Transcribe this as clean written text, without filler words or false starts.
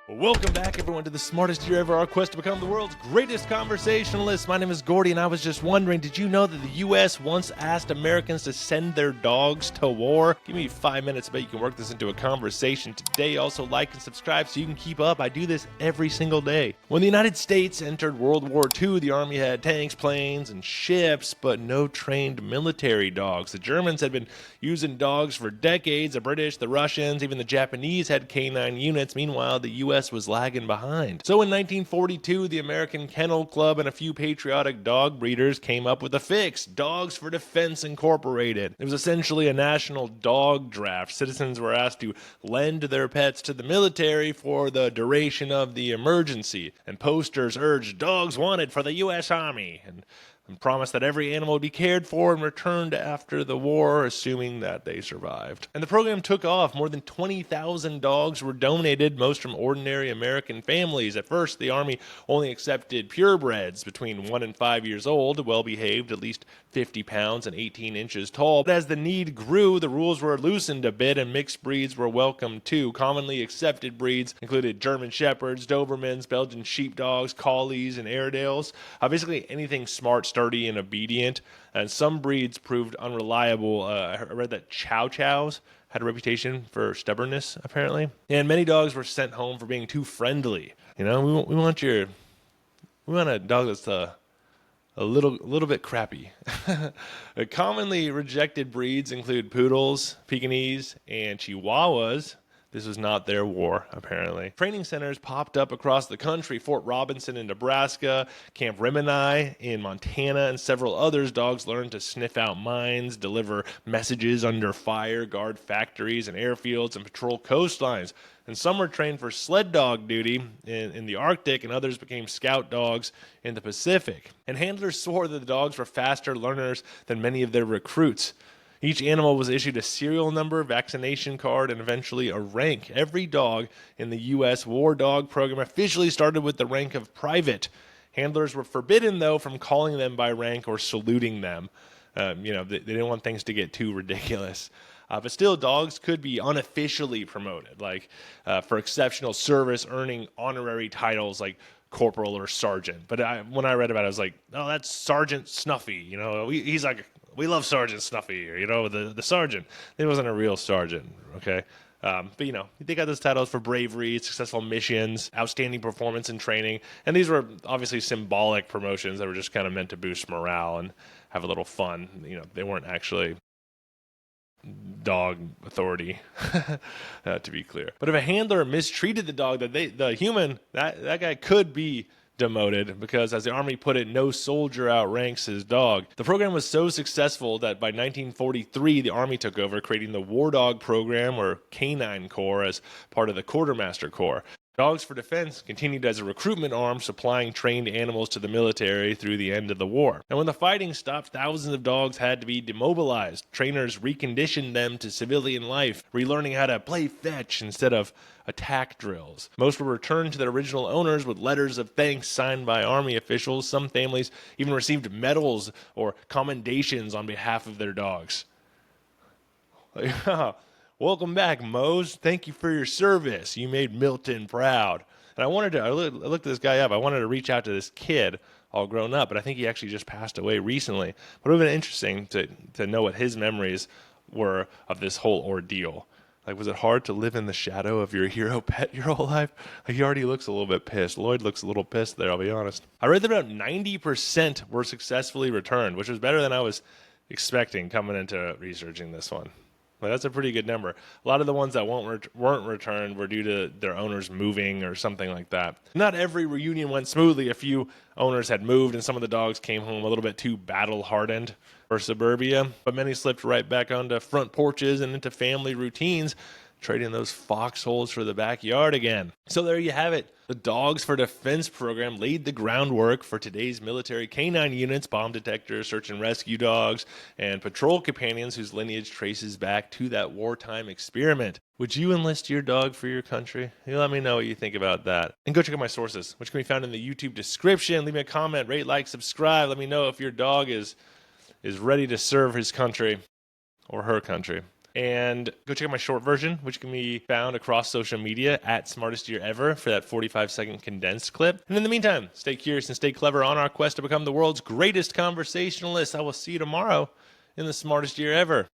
Welcome back, everyone, to the smartest year ever, our quest to become the world's greatest conversationalist. My name is Gordy, and I was just wondering, did you know that the U.S. once asked Americans to send their dogs to war? Give me 5 minutes, I bet you can work this into a conversation today. Also, like and subscribe so you can keep up. I do this every single day. When the United States entered World War II, the Army had tanks, planes, and ships, but no trained military dogs. The Germans had been using dogs for decades. The British, the Russians, even the Japanese had canine units. Meanwhile, the U.S. was lagging behind. So in 1942, the American Kennel Club and a few patriotic dog breeders came up with a fix: Dogs for Defense Incorporated. It was essentially a national dog draft. Citizens were asked to lend their pets to the military for the duration of the emergency, and posters urged dogs wanted for the U.S. Army, and promised that every animal would be cared for and returned after the war, assuming that they survived. And the program took off. More than 20,000 dogs were donated, most from ordinary American families. At first, the Army only accepted purebreds between 1 and 5 years old, well-behaved, at least 50 pounds and 18 inches tall. But as the need grew, the rules were loosened a bit, and mixed breeds were welcome too. Commonly accepted breeds included German Shepherds, Dobermans, Belgian Sheepdogs, Collies, and Airedales. Basically anything smart, sturdy, and obedient. And some breeds proved unreliable. I read that Chow Chows had a reputation for stubbornness, apparently. And many dogs were sent home for being too friendly. You know, we want a dog that's a little bit crappy. Commonly rejected breeds include poodles, Pekingese, and Chihuahuas. This was not their war, apparently. Training centers popped up across the country: Fort Robinson in Nebraska, Camp Rimini in Montana, and several others. Dogs learned to sniff out mines, deliver messages under fire, guard factories and airfields, and patrol coastlines. And some were trained for sled dog duty in the Arctic, and others became scout dogs in the Pacific. And handlers swore that the dogs were faster learners than many of their recruits. Each animal was issued a serial number, vaccination card, and eventually a rank. Every dog in the U.S. War Dog program officially started with the rank of private. Handlers were forbidden, though, from calling them by rank or saluting them. They didn't want things to get too ridiculous. But still, dogs could be unofficially promoted, like for exceptional service, earning honorary titles like corporal or sergeant. But when I read about it, I was like, oh, that's Sergeant Snuffy. He's like, we love Sergeant Snuffy, the sergeant. He wasn't a real sergeant, okay? But they got those titles for bravery, successful missions, outstanding performance and training. And these were obviously symbolic promotions that were just kind of meant to boost morale and have a little fun. They weren't actually dog authority, to be clear. But if a handler mistreated the dog, that guy could be demoted, because, as the Army put it, no soldier outranks his dog. The program was so successful that by 1943, the Army took over, creating the War Dog program, or Canine Corps, as part of the Quartermaster Corps. Dogs for Defense continued as a recruitment arm, supplying trained animals to the military through the end of the war. And when the fighting stopped, thousands of dogs had to be demobilized. Trainers reconditioned them to civilian life, relearning how to play fetch instead of attack drills. Most were returned to their original owners with letters of thanks signed by Army officials. Some families even received medals or commendations on behalf of their dogs. Welcome back, Mose. Thank you for your service. You made Milton proud. And I looked this guy up. I wanted to reach out to this kid, all grown up, but I think he actually just passed away recently. But it would have been interesting to know what his memories were of this whole ordeal. Like, was it hard to live in the shadow of your hero pet your whole life? Like, he already looks a little bit pissed. Lloyd looks a little pissed there, I'll be honest. I read that about 90% were successfully returned, which was better than I was expecting coming into researching this one. But that's a pretty good number. A lot of the ones that weren't returned were due to their owners moving or something like that. Not every reunion went smoothly. A few owners had moved, and some of the dogs came home a little bit too battle-hardened for suburbia. But many slipped right back onto front porches and into family routines, trading those foxholes for the backyard again. So there you have it. The Dogs for Defense program laid the groundwork for today's military canine units, bomb detectors, search and rescue dogs, and patrol companions whose lineage traces back to that wartime experiment. Would you enlist your dog for your country? You let me know what you think about that. And go check out my sources, which can be found in the YouTube description. Leave me a comment, rate, like, subscribe. Let me know if your dog is ready to serve his country or her country. And go check out my short version, which can be found across social media at Smartest Year Ever for that 45-second condensed clip. And in the meantime, stay curious and stay clever on our quest to become the world's greatest conversationalist. I will see you tomorrow in the Smartest Year Ever.